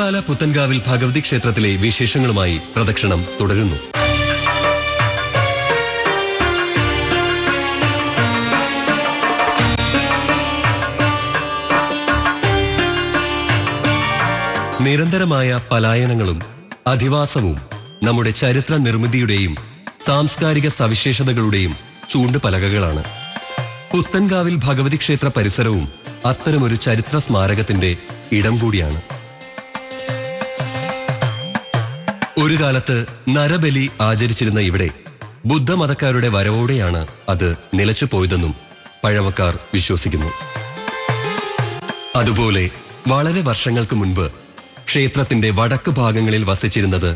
കുരമ്പാല പുത്തൻകാവിൽ ഭഗവതി ക്ഷേത്രത്തിലെ വിശേഷങ്ങളുമായി പ്രദക്ഷിണം തുടരുന്നു. നിരന്തരമായ പലായനങ്ങളും അധിവാസവും നമ്മുടെ ചരിത്ര നിർമ്മിതിയുടെയും സാംസ്കാരിക സവിശേഷതകളുടെയും ചൂണ്ടുപലകകളാണ്. പുത്തൻകാവിൽ ഭഗവതി ക്ഷേത്ര പരിസരവും അത്തരമൊരു ചരിത്ര സ്മാരകത്തിന്റെ ഇടം കൂടിയാണ്. ഒരു കാലത്ത് നരബലി ആചരിച്ചിരുന്ന ഇവിടെ ബുദ്ധമതക്കാരുടെ വരവോടെയാണ് അത് നിലച്ചുപോയതെന്നും പഴമക്കാർ വിശ്വസിക്കുന്നു. അതുപോലെ വളരെ വർഷങ്ങൾക്ക് മുൻപ് ക്ഷേത്രത്തിന്റെ വടക്ക് ഭാഗങ്ങളിൽ വസിച്ചിരുന്നത്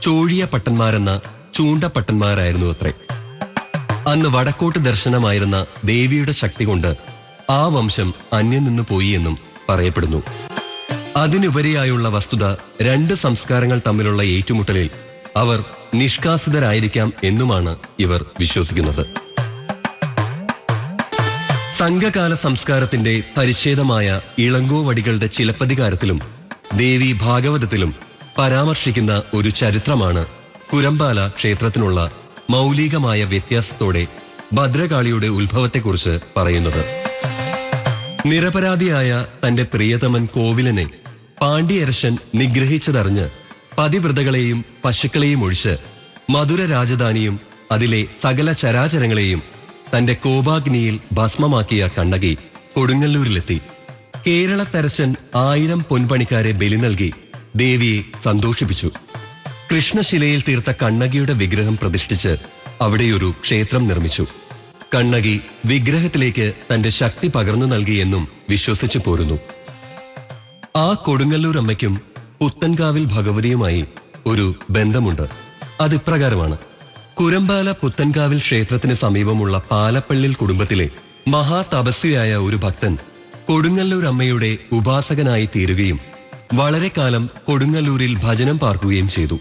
ചോഴിയ പട്ടന്മാരെന്ന ചൂണ്ടപ്പട്ടന്മാരായിരുന്നു അത്രേ. അന്ന് വടക്കോട്ട് ദർശനമായിരുന്ന ദേവിയുടെ ശക്തി കൊണ്ട് ആ വംശം അന്യം നിന്നു പോയി എന്നും പറയപ്പെടുന്നു. അതിനുപരിയായുള്ള വസ്തുത, രണ്ട് സംസ്കാരങ്ങൾ തമ്മിലുള്ള ഏറ്റുമുട്ടലിൽ അവർ നിഷ്കാസിതരായിരിക്കാം എന്നുമാണ് ഇവർ വിശ്വസിക്കുന്നത്. സംഘകാല സംസ്കാരത്തിന്റെ പരിച്ഛേദമായ ഇളങ്കോവടികളുടെ ചിലപ്പതികാരത്തിലും ദേവി ഭാഗവതത്തിലും പരാമർശിക്കുന്ന ഒരു ചരിത്രമാണ് കുരമ്പാല ക്ഷേത്രത്തിനുള്ള മൗലികമായ വ്യത്യാസത്തോടെ ഭദ്രകാളിയുടെ ഉത്ഭവത്തെക്കുറിച്ച് പറയുന്നത്. നിരപരാധിയായ തന്റെ പ്രിയതമൻ കോവിലനെ പാണ്ഡ്യരശൻ നിഗ്രഹിച്ചതറിഞ്ഞ് പതിവ്രതകളെയും പശുക്കളെയും ഒഴിച്ച് മധുര രാജധാനിയും അതിലെ സകല ചരാചരങ്ങളെയും തന്റെ കോപാഗ്നിയിൽ ഭസ്മമാക്കിയ കണ്ണകി കൊടുങ്ങല്ലൂരിലെത്തി. കേരളത്തരശൻ 1000 പൊൻപണിക്കാരെ ബലി നൽകി ദേവിയെ സന്തോഷിപ്പിച്ചു. കൃഷ്ണശിലയിൽ തീർത്ത കണ്ണകിയുടെ വിഗ്രഹം പ്രതിഷ്ഠിച്ച് അവിടെയൊരു ക്ഷേത്രം നിർമ്മിച്ചു. കണ്ണകി വിഗ്രഹത്തിലേക്ക് തന്റെ ശക്തി പകർന്നു നൽകിയെന്നും വിശ്വസിച്ചു പോരുന്നു. ആ കൊടുങ്ങല്ലൂർ അമ്മയ്ക്കും പുത്തൻകാവിൽ ഭഗവതിയുമായി ഒരു ബന്ധമുണ്ട്. അതിപ്രകാരമാണ്. കുരമ്പാല പുത്തൻകാവിൽ ക്ഷേത്രത്തിന് സമീപമുള്ള പാലപ്പള്ളിൽ കുടുംബത്തിലെ മഹാതപസ്വിയായ ഒരു ഭക്തൻ കൊടുങ്ങല്ലൂർ അമ്മയുടെ ഉപാസകനായി തീരുകയും വളരെ കാലം കൊടുങ്ങല്ലൂരിൽ ഭജനം പാർക്കുകയും ചെയ്തു.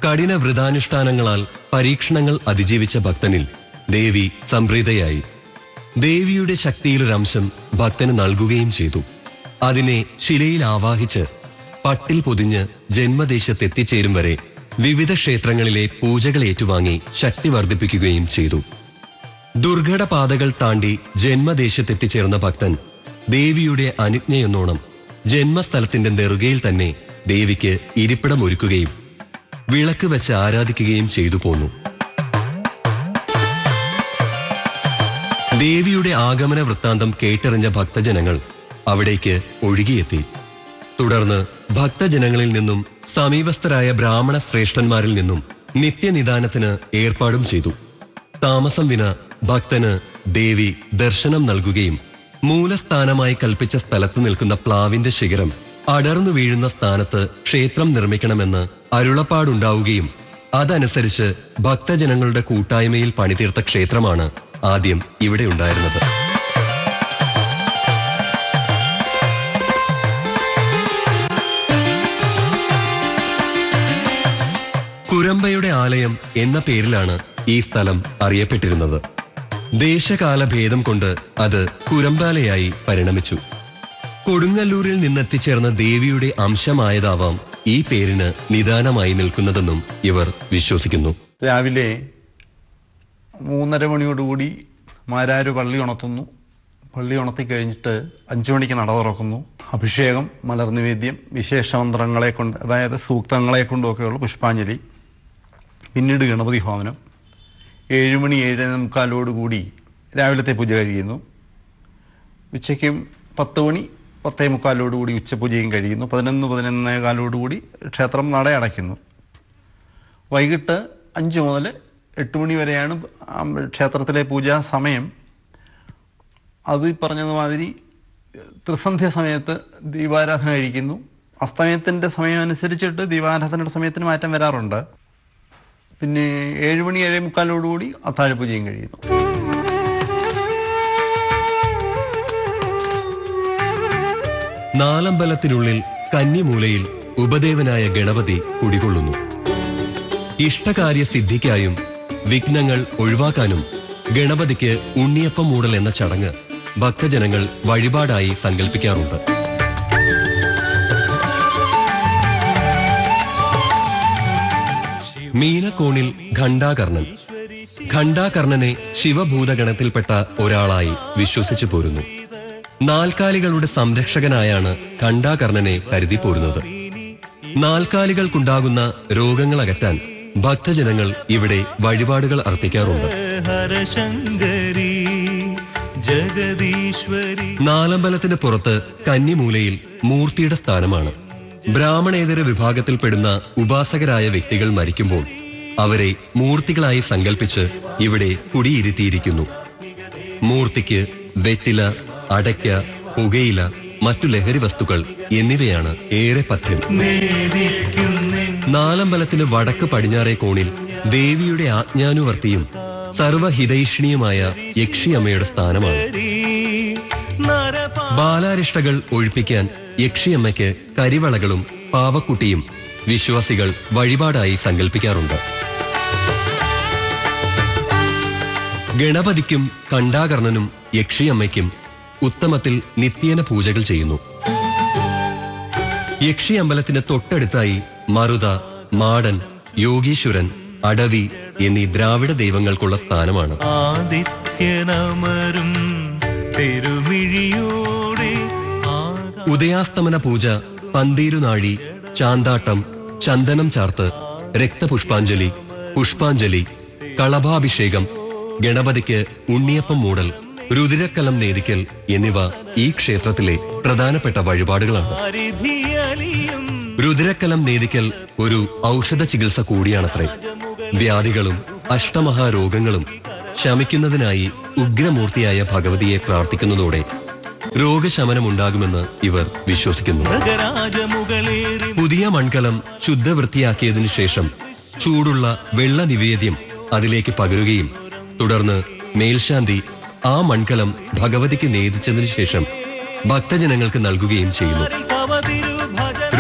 കഠിന വ്രതാനുഷ്ഠാനങ്ങളാൽ പരീക്ഷണങ്ങൾ അതിജീവിച്ച ഭക്തനിൽ ദേവി സംപ്രീതയായി. ദേവിയുടെ ശക്തിയിലൊരംശം ഭക്തന് നൽകുകയും ചെയ്തു. അതിനെ ശിലയിൽ ആവാഹിച്ച് പട്ടിൽ പൊതിഞ്ഞ് ജന്മദേശത്തെത്തിച്ചേരും വരെ വിവിധ ക്ഷേത്രങ്ങളിലെ പൂജകൾ ഏറ്റുവാങ്ങി ശക്തി വർദ്ധിപ്പിക്കുകയും ചെയ്തു. ദുർഘട പാതകൾ താണ്ടി ജന്മദേശത്തെത്തിച്ചേർന്ന ഭക്തൻ ദേവിയുടെ അനുജ്ഞയെന്നോണം ജന്മസ്ഥലത്തിന്റെ നെറുകയിൽ തന്നെ ദേവിക്ക് ഇരിപ്പിടമൊരുക്കുകയും വിളക്ക് വെച്ച് ആരാധിക്കുകയും ചെയ്തു പോന്നു. ദേവിയുടെ ആഗമന വൃത്താന്തം കേട്ടറിഞ്ഞ ഭക്തജനങ്ങൾ അവിടേക്ക് ഒഴുകിയെത്തി. തുടർന്ന് ഭക്തജനങ്ങളിൽ നിന്നും സമീപസ്ഥരായ ബ്രാഹ്മണ ശ്രേഷ്ഠന്മാരിൽ നിന്നും നിത്യനിദാനത്തിന് ഏർപ്പാടും ചെയ്തു. താമസം വിന ഭക്തന് ദേവി ദർശനം നൽകുകയും മൂലസ്ഥാനമായി കൽപ്പിച്ച സ്ഥലത്ത് നിൽക്കുന്ന പ്ലാവിന്റെ ശിഖരം അടർന്നു വീഴുന്ന സ്ഥാനത്ത് ക്ഷേത്രം നിർമ്മിക്കണമെന്ന് അരുളപ്പാടുണ്ടാവുകയും അതനുസരിച്ച് ഭക്തജനങ്ങളുടെ കൂട്ടായ്മയിൽ പണിതീർത്ത ക്ഷേത്രമാണ് ആദ്യം ഇവിടെ ഉണ്ടായിരുന്നത്. കുരമ്പയുടെ ആലയം എന്ന പേരിലാണ് ഈ സ്ഥലം അറിയപ്പെട്ടിരുന്നത്. ദേശകാല ഭേദം കൊണ്ട് അത് കുരമ്പാലയായി പരിണമിച്ചു. കൊടുങ്ങല്ലൂരിൽ നിന്നെത്തിച്ചേർന്ന ദേവിയുടെ അംശമായതാവാം ഈ പേരിന് നിദാനമായി നിൽക്കുന്നതെന്നും ഇവർ വിശ്വസിക്കുന്നു. രാവിലെ 3:30 മണിയോടുകൂടി മാരാര് പള്ളി ഉണർത്തുന്നു. പള്ളി ഉണർത്തി കഴിഞ്ഞിട്ട് 5 മണിക്ക് നട തുറക്കുന്നു. അഭിഷേകം, മലർനിവേദ്യം, വിശേഷമന്ത്രങ്ങളെ കൊണ്ട്, അതായത് സൂക്തങ്ങളെ കൊണ്ടുമൊക്കെയുള്ള പുഷ്പാഞ്ജലി. പിന്നീട് ഗണപതി ഹോമനം. 7 മണി 7:45 രാവിലത്തെ പൂജ കഴിയുന്നു. ഉച്ചയ്ക്കും 10 മണി 10:45 ഉച്ചപൂജയും കഴിയുന്നു. 11:15 ക്ഷേത്രം നട അടയ്ക്കുന്നു. വൈകിട്ട് 5 മുതൽ 8 മണി വരെയാണ് ക്ഷേത്രത്തിലെ പൂജാ സമയം. അത് പറഞ്ഞതുമാതിരി ത്രിസന്ധ്യ സമയത്ത് ദീപാരാധന കഴിക്കുന്നു. അസ്തമയത്തിൻ്റെ സമയം അനുസരിച്ചിട്ട് ദീപാരാധനയുടെ സമയത്തിന് മാറ്റം വരാറുണ്ട്. പിന്നെ 7 മണി 7:45 അത്താഴപൂജയും കഴിയുന്നു. നാലമ്പലത്തിനുള്ളിൽ കന്നിമൂലയിൽ ഉപദേവനായ ഗണപതി കുടികൊള്ളുന്നു. ഇഷ്ടകാര്യ സിദ്ധിക്കായും വിഘ്നങ്ങൾ ഒഴിവാക്കാനും ഗണപതിക്ക് ഉണ്ണിയപ്പം മൂടൽ എന്ന ചടങ്ങ് ഭക്തജനങ്ങൾ വഴിപാടായി സങ്കല്പിക്കാറുണ്ട്. മീനക്കോണിൽ ഖണ്ഡാകർണൻ. ഖണ്ഡാകർണനെ ശിവഭൂതഗണത്തിൽപ്പെട്ട ഒരാളായി വിശ്വസിച്ചു പോരുന്നു. നാൽക്കാലികളുടെ സംരക്ഷകനായാണ് ഖണ്ഡാകർണനെ കരുതിപ്പോരുന്നത്. നാൽക്കാലികൾക്കുണ്ടാകുന്ന രോഗങ്ങൾ അകറ്റാൻ ഭക്തജനങ്ങൾ ഇവിടെ വഴിപാടുകൾ അർപ്പിക്കാറുണ്ട്. നാലമ്പലത്തിന് പുറത്ത് കന്നിമൂലയിൽ മൂർത്തിയുടെ സ്ഥാനമാണ്. ബ്രാഹ്മണേതര വിഭാഗത്തിൽപ്പെടുന്ന ഉപാസകരായ വ്യക്തികൾ മരിക്കുമ്പോൾ അവരെ മൂർത്തികളായി സങ്കൽപ്പിച്ച് ഇവിടെ കുടിയിരുത്തിയിരിക്കുന്നു. മൂർത്തിക്ക് വെറ്റില, അടയ്ക്ക, പുകയില, മറ്റു ലഹരി വസ്തുക്കൾ എന്നിവയാണ് ഏറെ പഥ്യം. നാലമ്പലത്തിന് വടക്ക് പടിഞ്ഞാറേ കോണിൽ ദേവിയുടെ ആജ്ഞാനുവർത്തിയും സർവഹിതൈഷിണിയുമായ യക്ഷിയമ്മയുടെ സ്ഥാനമാണ്. ബാലാരിഷ്ടകൾ ഒഴിപ്പിക്കാൻ യക്ഷിയമ്മയ്ക്ക് കരിവളകളും പാവക്കുട്ടിയും വിശ്വാസികൾ വഴിപാടായി സങ്കൽപ്പിക്കാറുണ്ട്. ഗണപതിക്കും ഖണ്ഡാകർണനും യക്ഷിയമ്മയ്ക്കും ഉത്തമത്തിൽ നിത്യേന പൂജകൾ ചെയ്യുന്നു. യക്ഷി അമ്പലത്തിന് തൊട്ടടുത്തായി മറുത, മാടൻ, യോഗീശ്വരൻ, അടവി എന്നീ ദ്രാവിഡ ദൈവങ്ങൾക്കുള്ള സ്ഥാനമാണ്. ഉദയാസ്തമന പൂജ, പന്തീരുനാഴി, ചാന്താട്ടം, ചന്ദനം ചാർത്ത്, രക്തപുഷ്പാഞ്ജലി, പുഷ്പാഞ്ജലി, കളഭാഭിഷേകം, ഗണപതിക്ക് ഉണ്ണിയപ്പം മൂടൽ, രുതിരക്കലം നേദിക്കൽ എന്നിവ ഈ ക്ഷേത്രത്തിലെ പ്രധാനപ്പെട്ട വഴിപാടുകളാണ്. രുതിരക്കലം നേദിക്കൽ ഒരു ഔഷധ ചികിത്സ കൂടിയാണത്രേ. വ്യാധികളും അഷ്ടമഹാരോഗങ്ങളും ശമിക്കുന്നതിനായി ഉഗ്രമൂർത്തിയായ ഭഗവതിയെ പ്രാർത്ഥിക്കുന്നതോടെ രോഗശമനമുണ്ടാകുമെന്ന് ഇവർ വിശ്വസിക്കുന്നു. പുതിയ മൺകലം ശുദ്ധവൃത്തിയാക്കിയതിനു ശേഷം ചൂടുള്ള വെള്ള നിവേദ്യം അതിലേക്ക് പകരുകയും തുടർന്ന് മേൽശാന്തി ആ മൺകലം ഭഗവതിക്ക് നേദിച്ചതിനു ശേഷം ഭക്തജനങ്ങൾക്ക് നൽകുകയും ചെയ്യുന്നു.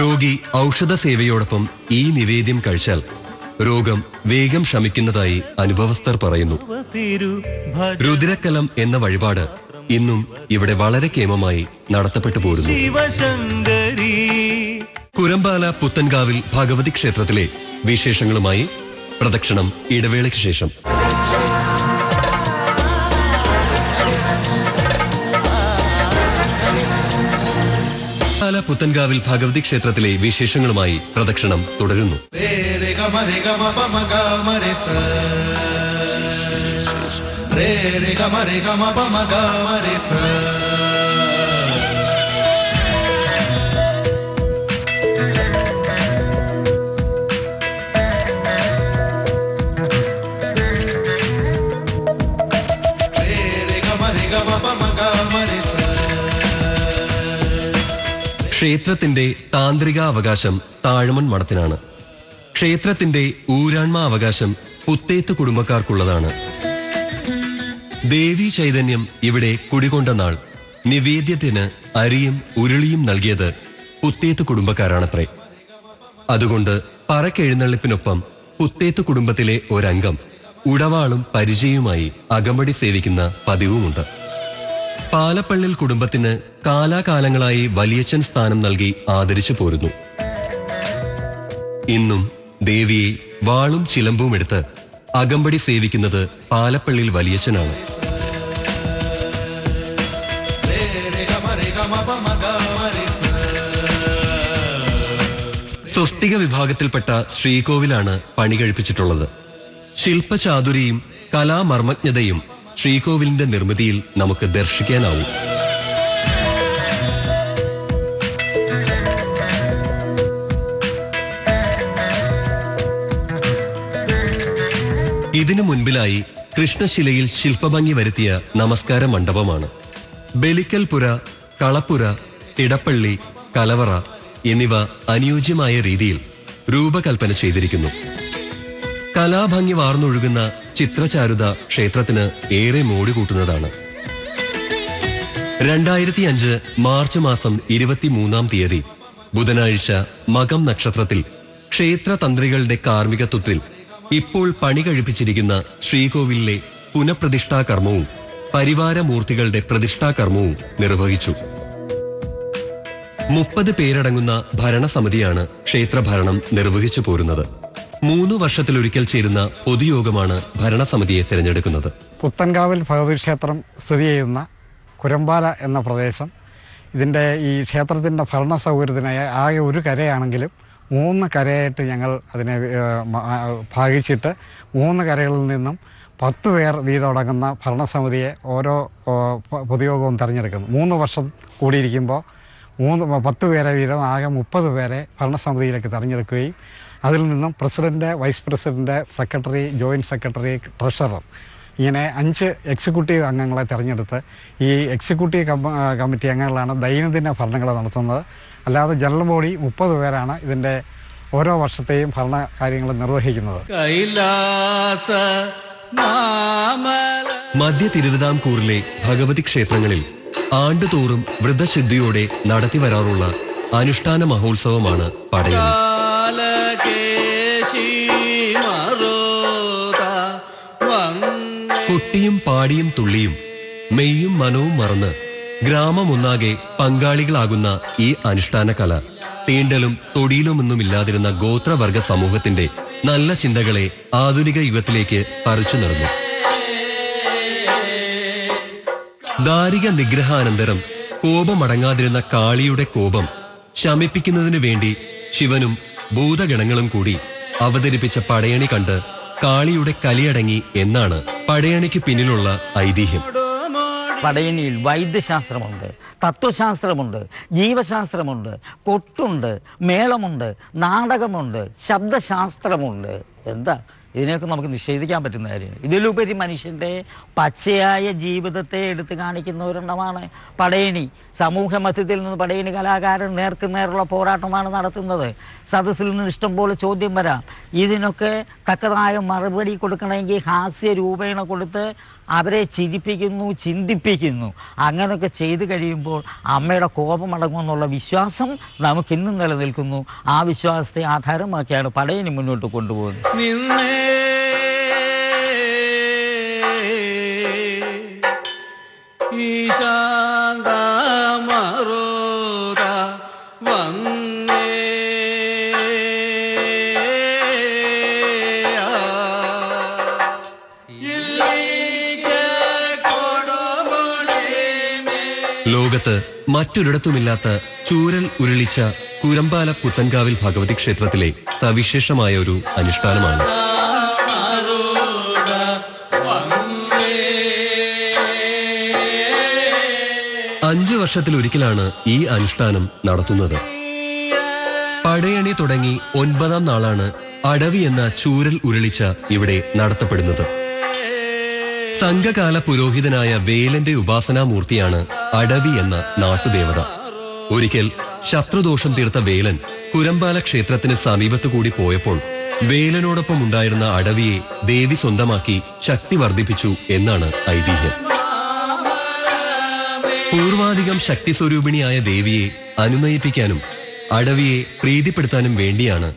രോഗി ഔഷധ സേവയോടൊപ്പം ഈ നിവേദ്യം കഴിച്ചാൽ രോഗം വേഗം ശമിക്കുന്നതായി അനുഭവസ്ഥർ പറയുന്നു. രുദ്രക്കലം എന്ന വഴിപാട് ഇന്നും ഇവിടെ വളരെ കേമമായി നടത്തപ്പെട്ടു പോരുന്നു. കുരമ്പാല പുത്തൻകാവിൽ ഭഗവതി ക്ഷേത്രത്തിലെ വിശേഷങ്ങളുമായി പ്രദക്ഷിണം ഇടവേളയ്ക്ക് ശേഷം. പുത്തൻകാവിൽ ഭഗവതി ക്ഷേത്രത്തിലെ വിശേഷങ്ങളുമായി പ്രദക്ഷിണം തുടരുന്നു. ക്ഷേത്രത്തിന്റെ താന്ത്രികാവകാശം താഴമൺ മഠത്തിനാണ്. ക്ഷേത്രത്തിന്റെ ഊരാൺമാ അവകാശം പുത്തേത്ത് കുടുംബക്കാർക്കുള്ളതാണ്. ദേവീ ചൈതന്യം ഇവിടെ കുടികൊണ്ട നാൾ നിവേദ്യത്തിന് അരിയും ഉരുളിയും നൽകിയത് പുത്തേത്ത് കുടുംബക്കാരാണത്രേ. അതുകൊണ്ട് പറക്കെഴുന്നള്ളിപ്പിനൊപ്പം പുത്തേത്ത് കുടുംബത്തിലെ ഒരംഗം ഉടവാളും പരിചയവുമായി അകമ്പടി സേവിക്കുന്ന പതിവുമുണ്ട്. പാലപ്പള്ളിൽ കുടുംബത്തിന് കാലാകാലങ്ങളായി വലിയച്ഛൻ സ്ഥാനം നൽകി ആദരിച്ചു പോരുന്നു. ഇന്നും ദേവിയെ വാളും ചിലമ്പും എടുത്ത് അകമ്പടി സേവിക്കുന്നത് പാലപ്പള്ളിൽ വലിയച്ഛനാണ്. സ്വസ്തിക വിഭാഗത്തിൽപ്പെട്ട ശ്രീകോവിലാണ് പണി കഴിപ്പിച്ചിട്ടുള്ളത്. ശില്പചാതുരിയും കലാമർമ്മജ്ഞതയും ശ്രീകോവിലിന്റെ നിർമ്മിതിയിൽ നമുക്ക് ദർശിക്കാനാവും. ഇതിനു മുൻപിലായി കൃഷ്ണശിലയിൽ ശില്പഭംഗി വരുത്തിയ നമസ്കാര മണ്ഡപമാണ്. ബലിക്കൽപുര, കളപ്പുര, തിടപ്പള്ളി, കലവറ എന്നിവ അനുയോജ്യമായ രീതിയിൽ രൂപകൽപ്പന ചെയ്തിരിക്കുന്നു. കലാഭംഗി വാർന്നൊഴുകുന്ന ചിത്രചാരുത ക്ഷേത്രത്തിന് ഏറെ മോടി കൂട്ടുന്നതാണ്. 2005 മാർച്ച് മാസം 23-ാം തീയതി ബുധനാഴ്ച മകം നക്ഷത്രത്തിൽ ക്ഷേത്രതന്ത്രികളുടെ കാർമ്മികത്വത്തിൽ ഇപ്പോൾ പണി കഴിപ്പിച്ചിരിക്കുന്ന ശ്രീകോവിലിലെ പുനഃപ്രതിഷ്ഠാകർമ്മവും പരിവാരമൂർത്തികളുടെ പ്രതിഷ്ഠാകർമ്മവും നിർവഹിച്ചു. 30 പേരടങ്ങുന്ന ഭരണസമിതിയാണ് ക്ഷേത്രഭരണം നിർവഹിച്ചു പോരുന്നത്. 3 വർഷത്തിലൊരിക്കൽ ചേരുന്ന പൊതുയോഗമാണ് ഭരണസമിതിയെ തിരഞ്ഞെടുക്കുന്നത്. പുത്തൻകാവിൽ ഭഗവതി ക്ഷേത്രം സ്ഥിതി ചെയ്യുന്ന കുരമ്പാല എന്ന പ്രദേശം, ഇതിൻ്റെ ഈ ക്ഷേത്രത്തിൻ്റെ ഭരണ സൗകര്യത്തിനായി ആകെ ഒരു കരയാണെങ്കിലും 3 കരയായിട്ട് ഞങ്ങൾ അതിനെ ഭാഗിച്ചിട്ട് 3 കരകളിൽ നിന്നും 10 പേർ വീതമടങ്ങുന്ന ഭരണസമിതിയെ ഓരോ പൊതുയോഗവും തിരഞ്ഞെടുക്കുന്നു. 3 വർഷം കൂടിയിരിക്കുമ്പോൾ 10 പേരെ വീതം ആകെ 30 പേരെ ഭരണസമിതിയിലേക്ക് തിരഞ്ഞെടുക്കുകയും അതിൽ നിന്നും president, vice president, secretary, joint secretary, treasurer ഇങ്ങനെ 5 എക്സിക്യൂട്ടീവ് അംഗങ്ങളെ തിരഞ്ഞെടുത്ത് ഈ എക്സിക്യൂട്ടീവ് കമ്മിറ്റി അംഗങ്ങളാണ് ദൈനംദിന ഭരണങ്ങൾ നടത്തുന്നത്. അല്ലാതെ ജനറൽ ബോഡി 30 പേരാണ് ഇതിൻ്റെ ഓരോ വർഷത്തെയും ഭരണ കാര്യങ്ങൾ നിർവഹിക്കുന്നത്. മധ്യ തിരുവിതാംകൂറിലെ ഭഗവതി ക്ഷേത്രങ്ങളിൽ ആണ്ടുതോറും വ്രതശുദ്ധിയോടെ നടത്തിവരാറുള്ള അനുഷ്ഠാന മഹോത്സവമാണ് പടയണി. കൊട്ടിയും പാടിയും തുള്ളിയും മെയ്യും മനവും മറന്ന് ഗ്രാമമൊന്നാകെ പങ്കാളികളാകുന്ന ഈ അനുഷ്ഠാന കല തീണ്ടലും തൊടിയിലുമൊന്നുമില്ലാതിരുന്ന ഗോത്രവർഗ സമൂഹത്തിന്റെ നല്ല ചിന്തകളെ ആധുനിക യുഗത്തിലേക്ക് പറിച്ചു നടന്നു. ദാരിക നിഗ്രഹാനന്തരം കോപമടങ്ങാതിരുന്ന കാളിയുടെ കോപം ശമിപ്പിക്കുന്നതിനു വേണ്ടി ശിവനും ഭൂതഗണങ്ങളും കൂടി അവതരിപ്പിച്ച പടയണി കണ്ട് കാളിയുടെ കലിയടങ്ങി എന്നാണ് പടയണിക്ക് പിന്നിലുള്ള ഐതിഹ്യം. പടയണിയിൽ വൈദ്യശാസ്ത്രമുണ്ട്, തത്വശാസ്ത്രമുണ്ട്, ജീവശാസ്ത്രമുണ്ട്, കൊട്ടുണ്ട്, മേളമുണ്ട്, നാടകമുണ്ട്, ശബ്ദശാസ്ത്രമുണ്ട്. എന്താ ഇതിനെയൊക്കെ നമുക്ക് നിഷേധിക്കാൻ പറ്റുന്ന കാര്യം? ഇതിലുപരി മനുഷ്യന്റെ പച്ചയായ ജീവിതത്തെ എടുത്തു കാണിക്കുന്ന ഒരെണ്ണമാണ് പടയണി. സമൂഹ മധ്യത്തിൽ നിന്ന് പടയണി കലാകാരൻ നേർക്ക് നേരുള്ള പോരാട്ടമാണ് നടത്തുന്നത്. സദസ്സിൽ നിന്ന് ഇഷ്ടംപോലെ ചോദ്യം വരാം. ഇതിനൊക്കെ തക്കതായ മറുപടി കൊടുക്കണമെങ്കിൽ ഹാസ്യ രൂപേണ കൊടുത്ത് അവരെ ചിരിപ്പിക്കുന്നു, ചിന്തിപ്പിക്കുന്നു. അങ്ങനെയൊക്കെ ചെയ്തു കഴിയുമ്പോൾ അമ്മയുടെ കോപമടങ്ങുമെന്നുള്ള വിശ്വാസം നമുക്കിന്നും നിലനിൽക്കുന്നു. ആ വിശ്വാസത്തെ ആധാരമാക്കിയാണ് പടയണി മുന്നോട്ട് കൊണ്ടുപോകുന്നത്. ലോകത്ത് മറ്റൊരിടത്തുമില്ലാത്ത ചൂരൽ ഉരുളിച്ച കുരമ്പാല പുത്തൻകാവിൽ ഭഗവതി ക്ഷേത്രത്തിലെ സവിശേഷമായ ഒരു അനുഷ്ഠാനമാണ്. 5 വർഷത്തിലൊരിക്കലാണ് ഈ അനുഷ്ഠാനം നടത്തുന്നത്. പടയണി തുടങ്ങി 9ാം നാളാണ് അടവി എന്ന ചൂരൽ ഉരുളിച്ച ഇവിടെ നടത്തപ്പെടുന്നത്. സംഘകാല പുരോഹിതനായ വേലന്റെ ഉപാസനാമൂർത്തിയാണ് അടവി എന്ന നാട്ടുദേവത. ഒരിക്കൽ ശത്രുദോഷം തീർത്ത വേലൻ കുരമ്പാല ക്ഷേത്രത്തിന് സമീപത്തുകൂടി പോയപ്പോൾ വേലനോടൊപ്പം ഉണ്ടായിരുന്ന അടവിയെ ദേവി സ്വന്തമാക്കി ശക്തി വർദ്ധിപ്പിച്ചു എന്നാണ് ഐതിഹ്യം. പൂർവാധികം ശക്തി സ്വരൂപിണിയായ ദേവിയെ അനുനയിപ്പിക്കാനും അടവിയെ പ്രീതിപ്പെടുത്താനും വേണ്ടിയാണ്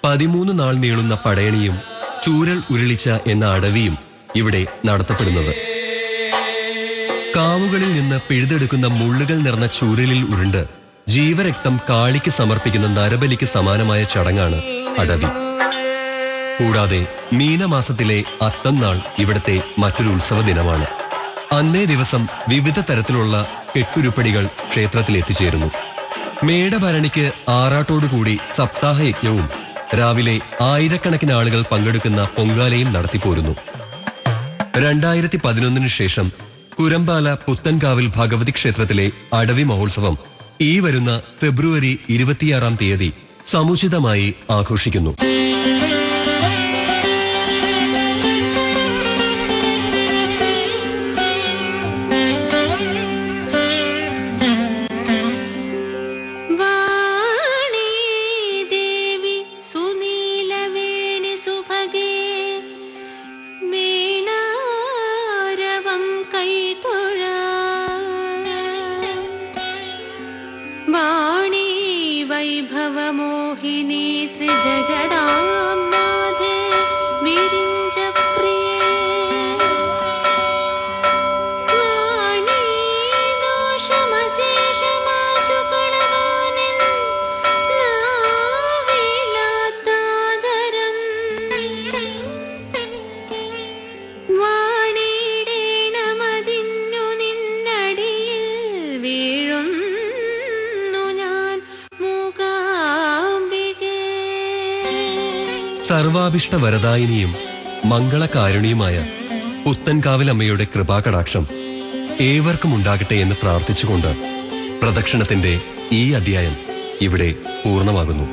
13 നാൾ നീളുന്ന പടയണിയും ചൂരൽ ഉരുളിച്ച എന്ന അടവിയും ഇവിടെ നടത്തപ്പെടുന്നത്. കാവുകളിൽ നിന്ന് പിഴുതെടുക്കുന്ന മുള്ളുകൾ നിറഞ്ഞ ചൂരലിൽ ഉരുണ്ട് ജീവരക്തം കാളിക്ക് സമർപ്പിക്കുന്ന നരബലിക്ക് സമാനമായ ചടങ്ങാണ് അടവി. കൂടാതെ മീനമാസത്തിലെ അത്തം നാൾ ഇവിടത്തെ മറ്റൊരു ഉത്സവ ദിനമാണ്. അന്നേ ദിവസം വിവിധ തരത്തിലുള്ള കെട്ടുരുപ്പടികൾ ക്ഷേത്രത്തിൽ എത്തിച്ചേരുന്നു. മേടഭരണിക്ക് ആറാട്ടോടുകൂടി സപ്താഹയജ്ഞവും രാവിലെ ആയിരക്കണക്കിന് ആളുകൾ പങ്കെടുക്കുന്ന പൊങ്കാലയും നടത്തിപ്പോരുന്നു. 2011 ശേഷം കുരമ്പാല പുത്തൻകാവിൽ ഭഗവതി ക്ഷേത്രത്തിലെ അടവി മഹോത്സവം ഈ വരുന്ന ഫെബ്രുവരി 26-ാം തീയതി സമുചിതമായി ആഘോഷിക്കുന്നു. वैभवमोहिनी त्रिजगदाम्नाथे विरिञ्चप्रिये वाणी दोषमशेषमाशु कणवानिन् नाविलातादरम् സർവാഭിഷ്ട വരദായിനിയും മംഗളകാരുണിയുമായ പുത്തൻകാവിലമ്മയുടെ കൃപാകടാക്ഷം ഏവർക്കും ഉണ്ടാകട്ടെ എന്ന് പ്രാർത്ഥിച്ചുകൊണ്ട് പ്രദക്ഷിണത്തിന്റെ ഈ അധ്യായം ഇവിടെ പൂർണ്ണമാകുന്നു.